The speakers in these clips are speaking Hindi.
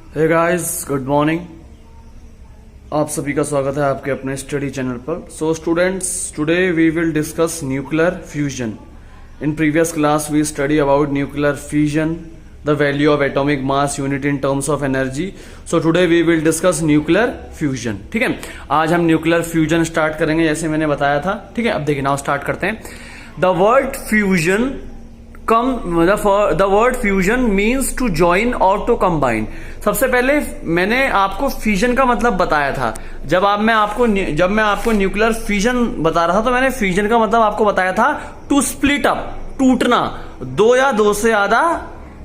Hey guys, good morning. आप सभी का स्वागत है आपके अपने स्टडी चैनल पर। So students, today we will discuss nuclear fusion. In previous class we study about nuclear fusion, the value of atomic mass unit in terms of energy. So today we will discuss nuclear fusion. ठीक है, आज हम न्यूक्लियर फ्यूजन स्टार्ट करेंगे जैसे मैंने बताया था। ठीक है, अब देखिए नाउ स्टार्ट करते हैं। The word fusion the word fusion means to join or to combine। सबसे पहले मैंने आपको फ्यूजन का मतलब बताया था। जब मैं आपको न्यूक्लियर फ्यूजन बता रहा था तो मैंने फ्यूजन का मतलब आपको बताया था टू स्प्लिट अप, टूटना, दो या दो से ज्यादा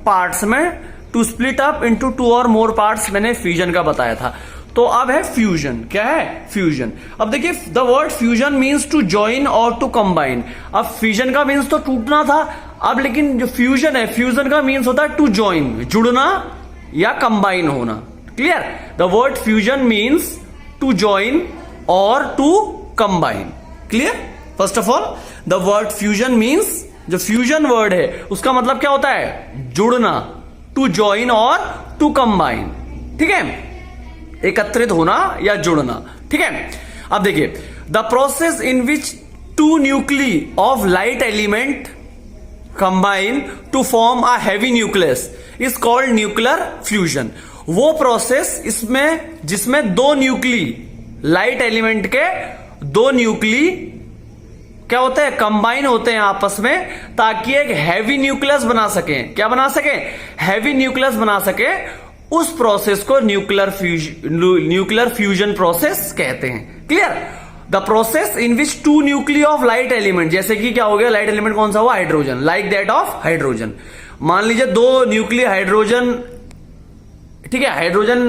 पार्ट्स में, to split up into two or more parts, मैंने फ्यूजन का बताया था। तो अब है फ्यूजन। क्या है? फ्यूजन। अब देखिए, the word fusion means to join और टू कंबाइन। अब फ्यूजन का मीन्स तो टूटना था, अब लेकिन जो फ्यूजन है, फ्यूजन का मीन्स होता है टू ज्वाइन, जुड़ना या कंबाइन होना। Clear? The word fusion means to join और to combine. Clear? First of all, the word fusion means, जो फ्यूजन वर्ड है उसका मतलब क्या होता है? जुड़ना, टू ज्वाइन और टू कंबाइन। ठीक है, एकत्रित होना या जुड़ना। ठीक है, अब देखिए, the process in which two nuclei of light element combine to form a heavy nucleus is called nuclear fusion. वो प्रोसेस इसमें जिसमें दो न्यूक्ली, लाइट एलिमेंट के दो न्यूक्ली क्या होते हैं? कंबाइन होते हैं आपस में, ताकि एक हैवी न्यूक्लियस बना सके। क्या बना सके? हैवी न्यूक्लियस बना सके। उस प्रोसेस को न्यूक्लियर फ्यूजन प्रोसेस कहते हैं। Clear? The process in which two nuclei of light element, जैसे कि क्या हो गया? लाइट एलिमेंट कौन सा हुआ? Hydrogen. Like that of hydrogen. मान लीजिए दो न्यूक्ली हाइड्रोजन, ठीक है, हाइड्रोजन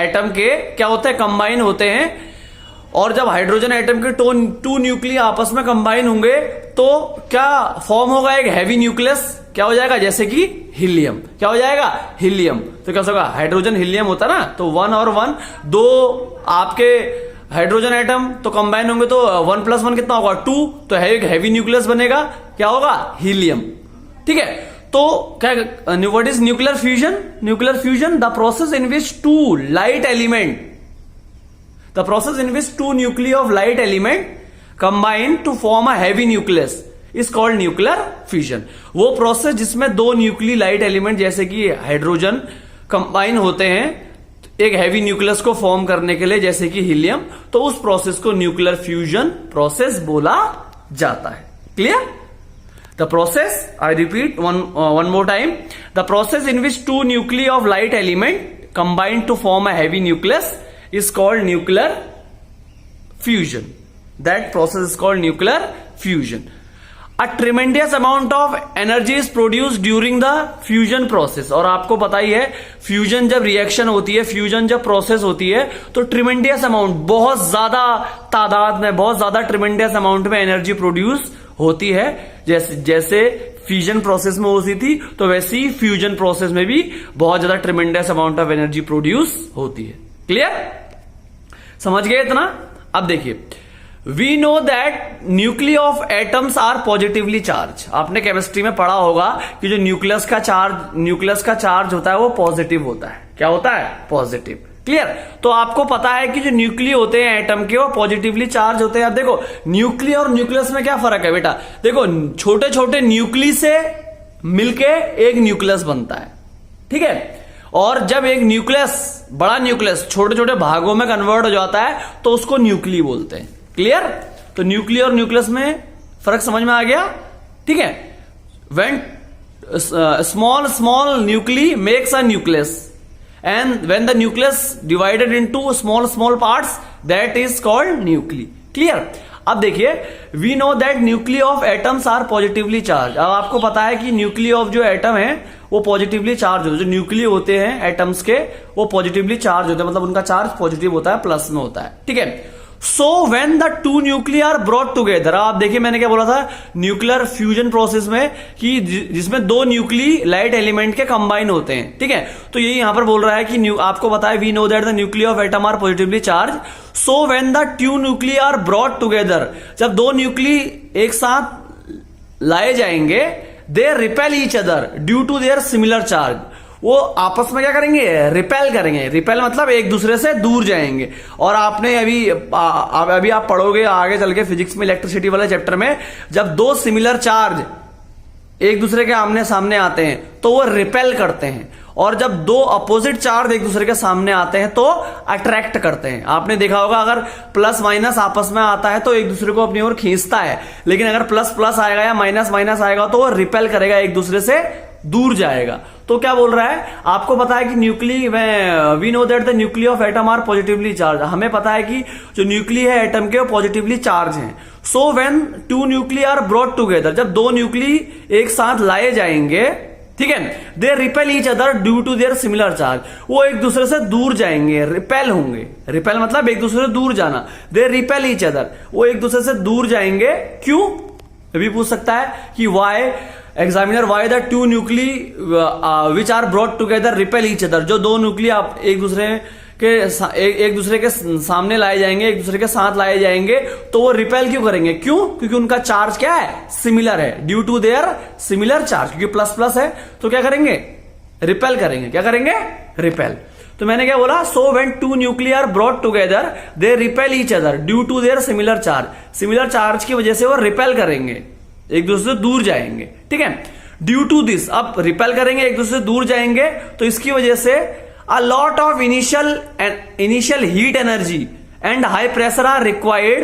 एटम के क्या होते हैं? कंबाइन होते हैं। और जब हाइड्रोजन एटम के टू न्यूक्ली आपस में कंबाइन होंगे तो क्या फॉर्म होगा? एक हैवी न्यूक्लियस। क्या हो जाएगा? जैसे कि हीलियम। क्या हो जाएगा? हीलियम। तो क्या होगा? हाइड्रोजन हीलियम होता ना, तो वन और वन, दो आपके हाइड्रोजन एटम तो कंबाइन होंगे तो 1 + 1 कितना होगा? 2। तो एक हैवी न्यूक्लियस बनेगा। क्या होगा? हीलियम। ठीक है, तो क्या, what is nuclear fusion? Nuclear fusion, the process in which two light element, the process in which two nuclei of light element combine to form a heavy nucleus is called nuclear fusion. वो प्रोसेस जिसमें दो न्यूक्ली लाइट एलिमेंट जैसे कि हाइड्रोजन कंबाइन होते हैं एक हैवी न्यूक्लियस को फॉर्म करने के लिए, जैसे कि हीलियम, तो उस प्रोसेस को न्यूक्लियर फ्यूजन प्रोसेस बोला जाता है। Clear? The process, I repeat one more time, the process in which two nuclei of light element combine to form a heavy nucleus is called nuclear fusion. That process is called nuclear fusion. A tremendous amount of energy is produced during the fusion process. और आपको पता ही है, फ्यूजन जब रिएक्शन होती है, फ्यूजन जब प्रोसेस होती है, तो ट्रिमेंडियस अमाउंट, बहुत ज्यादा तादाद में, बहुत ज्यादा ट्रिमेंडियस अमाउंट में एनर्जी प्रोड्यूस होती है। जैसे फ्यूजन प्रोसेस में होती थी, तो वैसे ही फ्यूजन प्रोसेस में भी बहुत ज्यादा tremendous amount of energy produce होती है। क्लियर? समझ गए इतना? अब देखिए, we know that nuclei of atoms are positively charge. आपने केमिस्ट्री में पढ़ा होगा कि जो न्यूक्लियस का चार्ज होता है वो पॉजिटिव होता है। क्या होता है? पॉजिटिव। क्लियर? तो आपको पता है कि जो न्यूक्ली होते हैं एटम के, वो पॉजिटिवली चार्ज होते हैं। अब देखो, न्यूक्ली और न्यूक्लियस में क्या फर्क है बेटा? देखो, छोटे छोटे न्यूक्ली से मिलके एक न्यूक्लियस बनता है। ठीक है, और जब एक न्यूक्लियस, बड़ा न्यूक्लियस छोटे छोटे भागों में कन्वर्ट हो जाता है तो उसको न्यूक्ली बोलते हैं। क्लियर? तो न्यूक्ली और न्यूक्लियस में फर्क समझ में आ गया? ठीक है, when small nuclei makes a nucleus and when the nucleus divided into small parts, that is called nuclei. Clear? अब देखिए, we know that nuclei of atoms are positively charge. अब आपको पता है कि न्यूक्ली ऑफ जो एटम है वो पॉजिटिवली चार्ज होते हैं। जो न्यूक्ली होते हैं एटम्स के, वो पॉजिटिवली चार्ज होते हैं, मतलब उनका चार्ज पॉजिटिव होता है, प्लस में होता है। ठीक है, so when the two nuclei are brought together, आप देखिए मैंने क्या बोला था न्यूक्लियर फ्यूजन प्रोसेस में, कि जिसमें दो न्यूक्ली लाइट एलिमेंट के कंबाइन होते हैं। ठीक है, तो यही यहां पर बोल रहा है कि आपको पता है, we know that the nuclei of atom are positively charge, so when the two nuclei are brought together, जब दो न्यूक्ली एक साथ लाए जाएंगे, they repel each other due to their similar charge, वो आपस में क्या करेंगे, रिपेल करेंगे। रिपेल मतलब एक दूसरे से दूर जाएंगे। और आपने अभी आप पढ़ोगे आगे चल के फिजिक्स में इलेक्ट्रिसिटी वाले चैप्टर में, जब दो सिमिलर चार्ज एक दूसरे के आमने सामने आते हैं तो वो रिपेल करते हैं, और जब दो अपोजिट चार्ज एक दूसरे के सामने आते हैं तो अट्रैक्ट करते हैं। आपने देखा होगा अगर प्लस माइनस आपस में आता है तो एक दूसरे को अपनी ओर खींचता है, लेकिन अगर प्लस प्लस आएगा या माइनस माइनस आएगा तो वो रिपेल करेगा, एक दूसरे से दूर जाएगा। तो क्या बोल रहा है, आपको पता है कि we know that the nuclear of atom are positively charge. हमें पता है कि जो न्यूक्लिय है एटम के वो पॉजिटिवली चार्ज हैं। So when two nuclear are brought together, जब दो न्यूक्ली एक साथ लाए जाएंगे, ठीक है, they repel each other due to their similar charge, वो एक दूसरे से दूर जाएंगे, रिपेल होंगे। रिपेल मतलब एक दूसरे से दूर जाना। दे रिपेल ईच अदर, वो एक दूसरे से दूर जाएंगे। क्यों, अभी पूछ सकता है कि why examiner, why the two nuclei which are brought together repel each other, जो दो न्यूक्ली आप एक दूसरे के सामने लाए जाएंगे, एक दूसरे के साथ लाए जाएंगे, तो वो रिपेल क्यों करेंगे? क्यों? क्योंकि उनका चार्ज क्या है, सिमिलर है, due to their similar charge. क्योंकि प्लस प्लस है तो क्या करेंगे, रिपेल करेंगे। क्या करेंगे, रिपेल। तो मैंने क्या बोला, so when two nuclear brought together they repel each other due to their similar charge. Similar charge की वजह से वो रिपेल करेंगे, एक दूसरे से दूर जाएंगे, ठीक है। ड्यू टू दिस, अब रिपेल करेंगे, एक दूसरे से दूर जाएंगे, तो इसकी वजह से a lot of initial heat energy and high pressure are required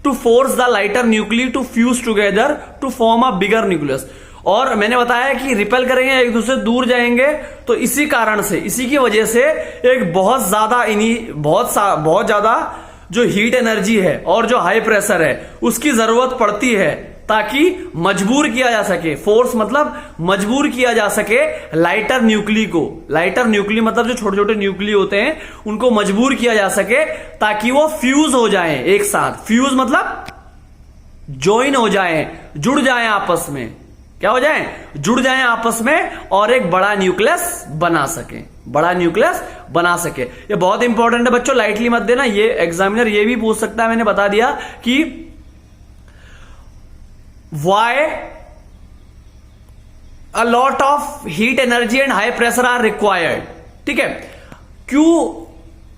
to force the lighter nuclei to fuse together to form a bigger nucleus। और मैंने बताया कि रिपेल करेंगे, एक दूसरे से दूर जाएंगे, तो इसी कारण से, इसी की वजह से एक बहुत ज्यादा जो हीट एनर्जी है और जो हाई प्रेशर है उसकी जरूरत पड़ती है, ताकि मजबूर किया जा सके। फोर्स मतलब मजबूर किया जा सके लाइटर न्यूक्ली को। लाइटर न्यूक्ली मतलब जो छोटे छोटे न्यूक्ली होते हैं उनको मजबूर किया जा सके ताकि वो फ्यूज हो जाएं एक साथ। फ्यूज मतलब ज्वाइन हो जाएं, जुड़ जाएं आपस में। क्या हो जाएं, जुड़ जाएं आपस में और एक बड़ा न्यूक्लियस बना सके, बड़ा न्यूक्लियस बना सके। ये बहुत इंपॉर्टेंट है बच्चों, लाइटली मत देना। ये एग्जामिनर ये भी पूछ सकता है, मैंने बता दिया कि why a lot of heat energy and high pressure are required। ठीक है, क्यों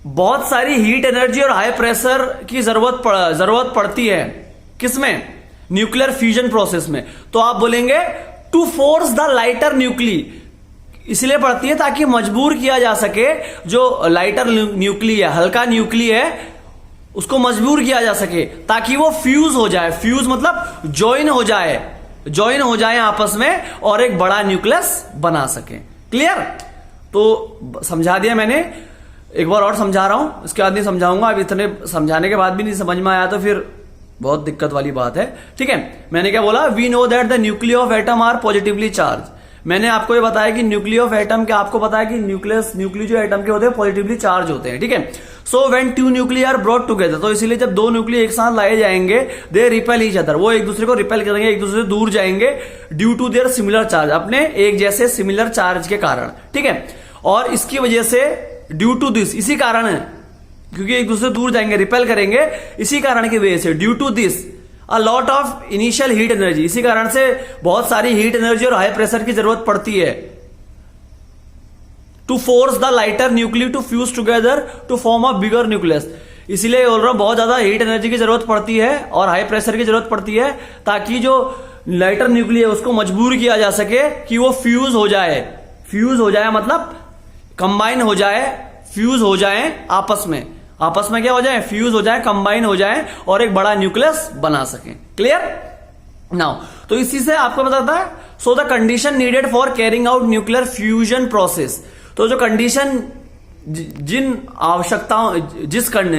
बहुत सारी हीट एनर्जी और हाई प्रेशर की जरूरत पड़ती है, किसमें, न्यूक्लियर फ्यूजन प्रोसेस में। तो आप बोलेंगे to force the lighter nuclei, इसलिए पड़ती है ताकि मजबूर किया जा सके जो लाइटर न्यूक्ली है, हल्का न्यूक्ली है, उसको मजबूर किया जा सके ताकि वो फ्यूज हो जाए। फ्यूज मतलब ज्वाइन हो जाए आपस में और एक बड़ा न्यूक्लियस बना सके। क्लियर? तो समझा दिया मैंने, एक बार और समझा रहा हूं, इसके बाद नहीं समझाऊंगा। अब इतने समझाने के बाद भी नहीं समझ में आया तो फिर बहुत दिक्कत वाली बात है। ठीक है, मैंने क्या बोला, we know that the nuclear of atom are positively charge. मैंने आपको ये बताया कि न्यूक्लियर ऑफ एटम के, आपको पता है कि न्यूक्ली जो एटम के होते हैं पॉजिटिवली चार्ज होते हैं। ठीक है, so when two nuclear are brought together, तो इसीलिए जब दो न्यूक्लियर एक साथ लाए जाएंगे, दे रिपेल ईच अदर, वो एक दूसरे को रिपेल करेंगे, एक दूसरे से दूर जाएंगे, due to their similar charge, अपने एक जैसे सिमिलर चार्ज के कारण। ठीक है, और इसकी वजह से ड्यू टू दिस, इसी कारण है, क्योंकि एक दूसरे से दूर जाएंगे, रिपेल करेंगे, इसी कारण की वजह से due to this a lot of initial heat energy, इसी कारण से बहुत सारी हीट एनर्जी और हाई प्रेशर की जरूरत पड़ती है to force the lighter nuclear to fuse together to form a bigger nucleus. इसलिए बोल रहा हूं बहुत ज्यादा हीट एनर्जी की जरूरत पड़ती है और हाई प्रेशर की जरूरत पड़ती है ताकि जो लाइटर न्यूक्लियर है उसको मजबूर किया जा सके कि वो फ्यूज हो जाए। फ्यूज हो जाए मतलब कंबाइन हो जाए, फ्यूज हो जाए आपस में क्या हो जाए, फ्यूज हो जाए, कंबाइन हो जाए और एक बड़ा न्यूक्लियस बना सके। क्लियर? नाउ तो इसी से आपको बताता है, so the condition needed for carrying out nuclear fusion process. तो जो कंडीशन, जिन आवश्यकताओं,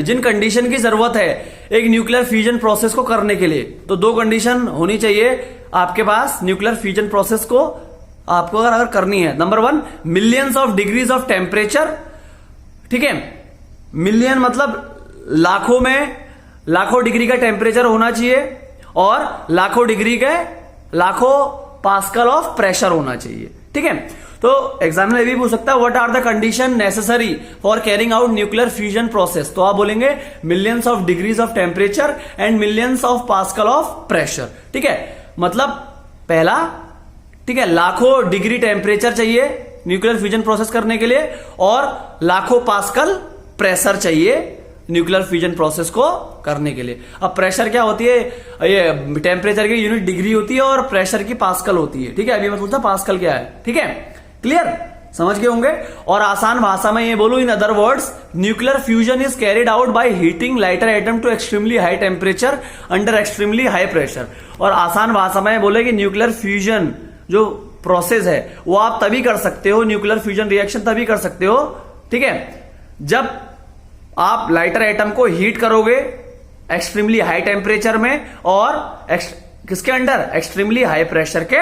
जिन कंडीशन की जरूरत है एक न्यूक्लियर फ्यूजन प्रोसेस को करने के लिए, तो दो कंडीशन होनी चाहिए आपके पास न्यूक्लियर फ्यूजन प्रोसेस को आपको अगर करनी है। Number 1, millions of degrees of temperature. ठीक है, मिलियन मतलब लाखों डिग्री का टेम्परेचर होना चाहिए और लाखों पास्कल ऑफ प्रेशर होना चाहिए। ठीक है, तो एग्जामिनर भी पूछ सकता है what are the condition necessary for carrying out nuclear fusion process. तो आप बोलेंगे millions of degrees of temperature and millions of pascal of pressure. ठीक है, मतलब पहला, ठीक है, लाखों डिग्री टेम्परेचर चाहिए, न्यूक्लियर फ्यूजन प्रोसेस करने के लिए, और लाखों पास्कल प्रेशर चाहिए न्यूक्लियर फ्यूजन प्रोसेस को करने के लिए। अब प्रेशर क्या होती है, ये टेम्परेचर की यूनिट डिग्री होती है और प्रेशर की पास्कल होती है। ठीक है, अभी मैं पूछता पास्कल क्या है। ठीक है, क्लियर, समझ गए होंगे। और आसान भाषा में ये बोलूं, in other words, nuclear fusion is carried out by heating lighter atom to extremely high temperature under extremely high pressure. और आसान भाषा में बोले कि न्यूक्लियर फ्यूजन जो प्रोसेस है वो आप तभी कर सकते हो, न्यूक्लियर फ्यूजन रिएक्शन तभी कर सकते हो, ठीक है, जब आप लाइटर एटम को हीट करोगे एक्सट्रीमली हाई टेम्परेचर में और किसके अंडर, एक्सट्रीमली हाई प्रेशर के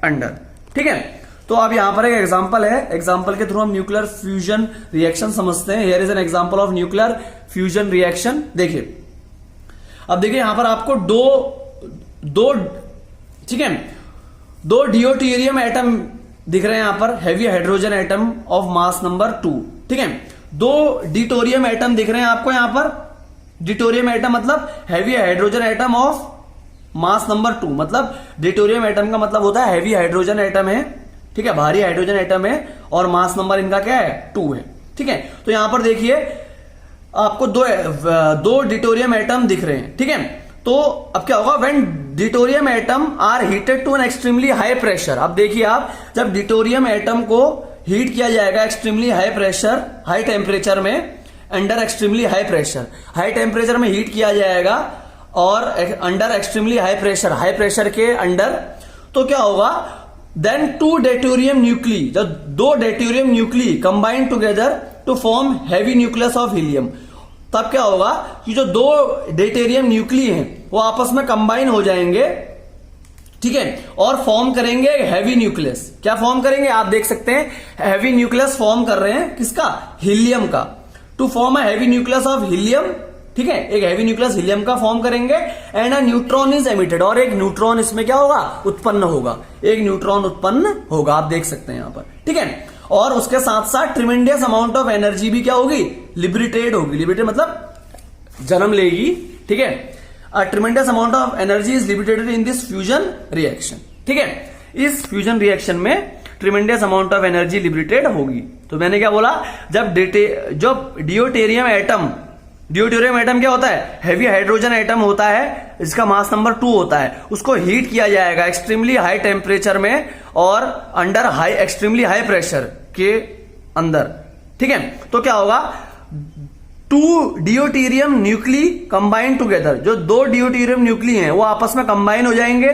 अंडर। ठीक है, तो अब यहां पर एक एग्जांपल है, एग्जांपल के थ्रू हम न्यूक्लियर फ्यूजन रिएक्शन समझते हैं। Here is an example of nuclear fusion reaction. देखिए, अब देखिए यहां पर आपको दो ठीक है, दो डियोटेरियम एटम दिख रहे हैं यहां पर, heavy hydrogen atom of mass number 2। ठीक है, दो डिटोरियम एटम दिख रहे हैं आपको यहां पर। डिटोरियम एटम मतलब heavy hydrogen atom of mass number 2, मतलब डिटोरियम एटम का मतलब होता है हैवी हाइड्रोजन एटम है, ठीक है, भारी हाइड्रोजन एटम है, और मास नंबर इनका क्या है, 2 है। ठीक है, तो यहां पर देखिए आपको दो डिटोरियम एटम दिख रहे हैं। ठीक है, तो अब क्या होगा, when deuterium atom are heated to an extremely high pressure. अब देखिए आप, जब डिटोरियम एटम को हीट किया जाएगा extremely high pressure, high temperature में, under extremely high pressure, high temperature में हीट किया जाएगा और अंडर एक्सट्रीमली हाई प्रेशर के अंडर, तो क्या होगा, देन टू डेटोरियम न्यूक्ली, जब दो deuterium nuclei combine together to form heavy nucleus of helium, तब क्या होगा कि जो दो डेटेरियम न्यूक्ली हैं वो आपस में कंबाइन हो जाएंगे, ठीक है, और फॉर्म करेंगे हैवी न्यूक्लियस। क्या फॉर्म करेंगे, आप देख सकते हैं हैवी न्यूक्लियस फॉर्म कर रहे हैं, किसका, हीलियम का। To form a heavy nucleus of helium, ठीक है, एक हैवी न्यूक्लियस हीलियम का फॉर्म करेंगे, and a neutron is emitted, और एक न्यूट्रॉन इसमें क्या होगा, उत्पन्न होगा, एक न्यूट्रॉन उत्पन्न होगा, आप देख सकते हैं यहां पर। ठीक है, और उसके साथ साथ ट्रिमेंडियस अमाउंट ऑफ एनर्जी भी क्या होगी, लिबरेटेड होगी। लिबरेटेड मतलब जन्म लेगी। ठीक है, a tremendous amount of energy is liberated in this fusion reaction. ठीक है, इस फ्यूजन रिएक्शन में tremendous amount of energy liberated होगी। तो मैंने क्या बोला, जब डियोटेरियम एटम क्या होता है, हैवी हाइड्रोजन एटम होता है, इसका मास नंबर 2 होता है, उसको हीट किया जाएगा एक्सट्रीमली हाई टेम्परेचर में और अंडर एक्सट्रीमली हाई प्रेशर के अंदर। ठीक है, तो क्या होगा, टू डियोटेरियम न्यूक्ली कंबाइन टुगेदर, जो दो डियोटेरियम न्यूक्ली हैं वो आपस में कंबाइन हो जाएंगे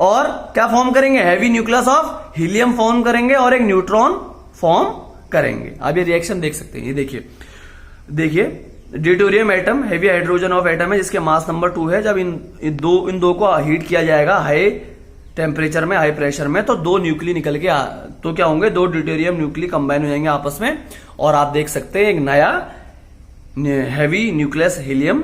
और क्या फॉर्म करेंगे, heavy nucleus of helium form करेंगे और एक न्यूट्रॉन फॉर्म करेंगे। आप ये रिएक्शन देख सकते हैं, ये देखिए deuterium atom heavy hydrogen of atom है जिसके मास नंबर 2 है। जब इन दो को हीट किया जाएगा हाई टेम्परेचर में, हाई प्रेशर में, तो दो न्यूक्ली निकल के तो क्या होंगे, दो ड्यूटेरियम न्यूक्ली कंबाइन हो जाएंगे आपस में, और आप देख सकते हैं एक नया हैवी न्यूक्लियस हीलियम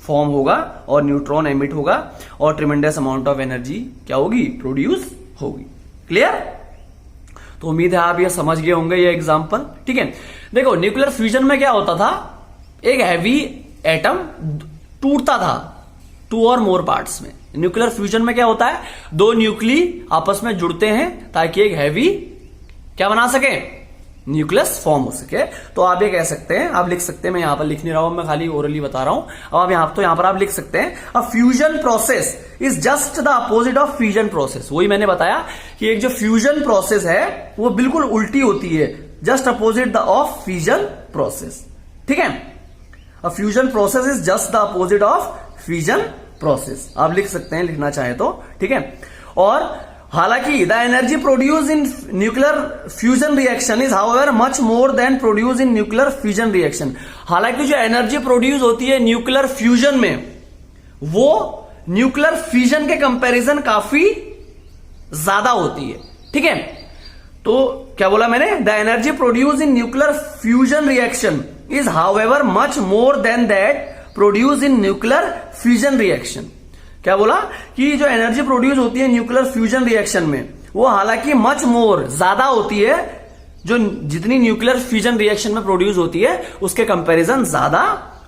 फॉर्म होगा और न्यूट्रॉन एमिट होगा और ट्रिमेंडस अमाउंट ऑफ एनर्जी क्या होगी, प्रोड्यूस होगी। क्लियर? तो उम्मीद है आप ये समझ गए होंगे ये एग्जांपल। ठीक है, देखो न्यूक्लियर फ्यूजन में क्या होता था, एक हैवी एटम टूटता था 2 और मोर पार्ट्स में। न्यूक्लियर फ्यूजन में क्या होता है, दो न्यूक्ली आपस में जुड़ते हैं ताकि एक हैवी क्या बना सके, न्यूक्लियस फॉर्म हो सके। तो आप ये कह सकते हैं, आप लिख सकते हैं, मैं यहां पर लिख नहीं रहा हूं, मैं खाली ओरली बता रहा हूं। अब आप यहां पर आप लिख सकते हैं, a fusion process is just the opposite of fusion process. वही मैंने बताया कि एक जो फ्यूजन प्रोसेस है वो बिल्कुल उल्टी होती है, just opposite of fusion process. ठीक है, a fusion process is just the opposite of fusion process, आप लिख सकते हैं लिखना चाहे तो। ठीक है, और हालांकि the energy produce in nuclear fusion reaction is however much more than produce in nuclear fusion reaction. हालांकि जो एनर्जी प्रोड्यूस होती है न्यूक्लियर फ्यूजन में वो न्यूक्लियर फ्यूजन के कंपैरिजन काफी ज्यादा होती है। ठीक है, तो क्या बोला मैंने, the energy produce in nuclear fusion reaction is however much more than that produce in nuclear fusion reaction. क्या बोला कि जो एनर्जी प्रोड्यूस होती है न्यूक्लियर फ्यूजन रिएक्शन में वो हालांकि मच मोर ज्यादा होती है, जो जितनी न्यूक्लियर फ्यूजन रिएक्शन में प्रोड्यूस होती है उसके कंपैरिजन ज्यादा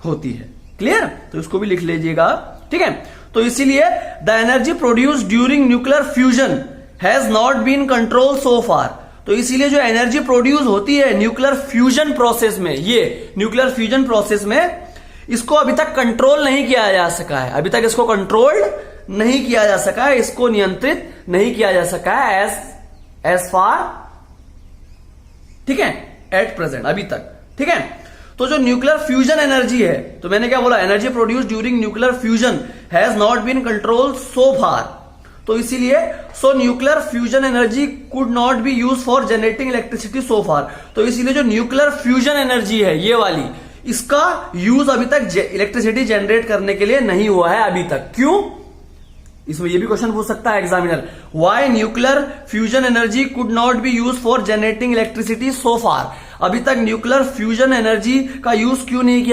होती है। क्लियर? तो इसको भी लिख लीजिएगा। ठीक है, तो इसीलिए the energy produce during nuclear fusion has not been control so far. तो इसीलिए जो एनर्जी प्रोड्यूस होती है न्यूक्लियर फ्यूजन प्रोसेस में, ये न्यूक्लियर फ्यूजन प्रोसेस में, इसको अभी तक कंट्रोल नहीं किया जा सका है, अभी तक इसको कंट्रोल नहीं किया जा सका है, इसको नियंत्रित नहीं किया जा सका है एज फार, ठीक है, एट प्रेजेंट, अभी तक, ठीक है। तो जो न्यूक्लियर फ्यूजन एनर्जी है, तो मैंने क्या बोला, energy produce during nuclear fusion has not been control so far, तो इसीलिए so nuclear fusion energy could not be use for generating electricity so far, तो इसीलिए जो न्यूक्लियर फ्यूजन एनर्जी है ये वाली, इसका यूज अभी तक इलेक्ट्रिसिटी जनरेट करने के लिए नहीं हुआ है अभी तक। क्यों? इसमें ये भी क्वेश्चन पूछ सकता है examiner, why nuclear fusion energy could not be use for generating electricity so far, अभी तक न्यूक्लियर फ्यूजन एनर्जी का यूज क्यों नहीं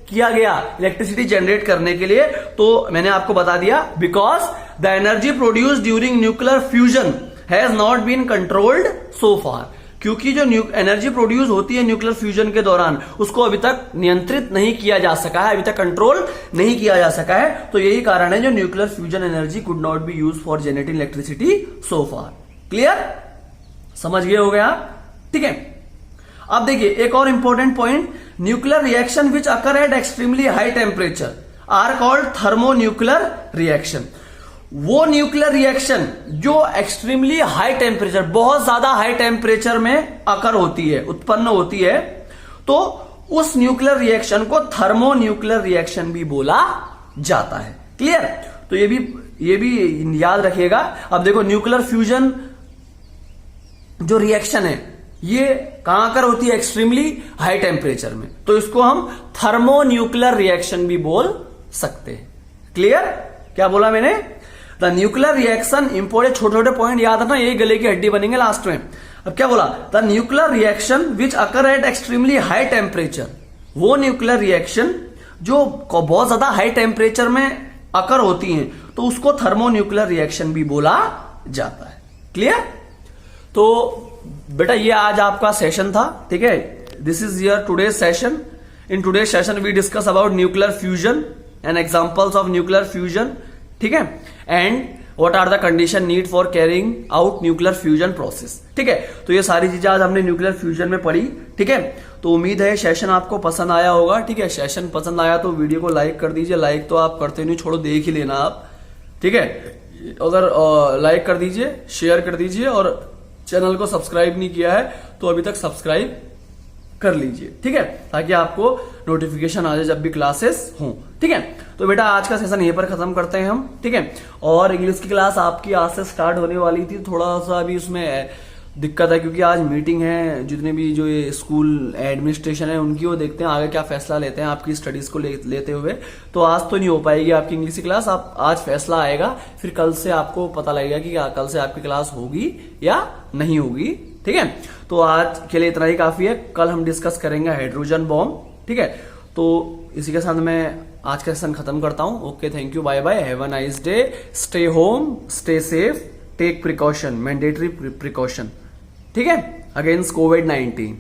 किया गया इलेक्ट्रिसिटी जनरेट करने के लिए? तो मैंने आपको बता दिया, because the energy produce during nuclear fusion has not been controlled so far, क्योंकि जो एनर्जी प्रोड्यूस होती है न्यूक्लियर फ्यूजन के दौरान उसको अभी तक नियंत्रित नहीं किया जा सका है, अभी तक कंट्रोल नहीं किया जा सका है, तो यही कारण है जो nuclear fusion energy could not be use for generating electricity so far. Clear? समझ गए हो गया? ठीक है। अब देखिए एक और important point, nuclear reaction which occur at extremely high temperature are called thermonuclear reaction. वो न्यूक्लियर रिएक्शन जो एक्सट्रीमली हाई टेम्परेचर, बहुत ज्यादा हाई टेम्परेचर में अकर होती है, उत्पन्न होती है, तो उस न्यूक्लियर रिएक्शन को थर्मोन्यूक्लियर रिएक्शन भी बोला जाता है। क्लियर? तो ये भी याद रखिएगा। अब देखो न्यूक्लियर फ्यूजन जो रिएक्शन है ये कहां कर होती है? एक्सट्रीमली हाई टेम्परेचर में, तो इसको हम थर्मोन्यूक्लियर रिएक्शन भी बोल सकते हैं। क्लियर? क्या बोला मैंने? द न्यूक्लियर रिएक्शन, इंपॉर्टेंट छोटे छोटे पॉइंट याद रखना, यही गले की हड्डी बनेंगे लास्ट में। अब क्या बोला? The nuclear reaction which occur at extremely high temperature, वो न्यूक्लियर रिएक्शन जो बहुत ज्यादा हाई टेम्परेचर में अकर होती हैं, तो उसको थर्मोन्यूक्लियर रिएक्शन भी बोला जाता है। क्लियर? तो बेटा ये आज आपका सेशन था, ठीक है, this is your today session. In today session we discuss about nuclear fusion and examples of nuclear fusion, ठीक है, and what are the condition need for carrying out nuclear fusion process. ठीक है, तो ये सारी चीजें आज हमने न्यूक्लियर फ्यूजन में पढ़ी। ठीक है, तो उम्मीद है सेशन आपको पसंद आया होगा। ठीक है, सेशन पसंद आया तो वीडियो को लाइक कर दीजिए, लाइक तो आप करते नहीं, छोड़ो, देख ही लेना आप। ठीक है, अगर लाइक कर दीजिए, शेयर कर दीजिए, और चैनल को सब्सक्राइब नहीं किया है तो अभी तक सब्सक्राइब कर लीजिए। ठीक है, ताकि आपको नोटिफिकेशन आ जाए जब भी क्लासेस हों। ठीक है, तो बेटा आज का सेशन यहीं पर खत्म करते हैं हम। ठीक है, और इंग्लिश की क्लास आपकी आज से स्टार्ट होने वाली थी, थोड़ा सा अभी उसमें दिक्कत है क्योंकि आज मीटिंग है, जितने भी जो ये स्कूल एडमिनिस्ट्रेशन है उनकी, वो देखते हैं आगे क्या फैसला लेते हैं आपकी स्टडीज को लेते हुए। तो आज तो नहीं हो पाएगी आपकी इंग्लिश की क्लास, आप आज फैसला आएगा, फिर कल से आपको पता लगेगा कि कल से आपकी क्लास होगी या नहीं होगी। ठीक है, तो आज के लिए इतना ही काफी है, कल हम डिस्कस करेंगे हाइड्रोजन बॉम्ब। ठीक है, तो इसी के साथ मैं आज का सेशन खत्म करता हूं। Okay, thank you, bye bye, have a nice day, stay home, stay safe, take precaution, mandatory precaution, ठीक है, अगेंस्ट कोविड-19।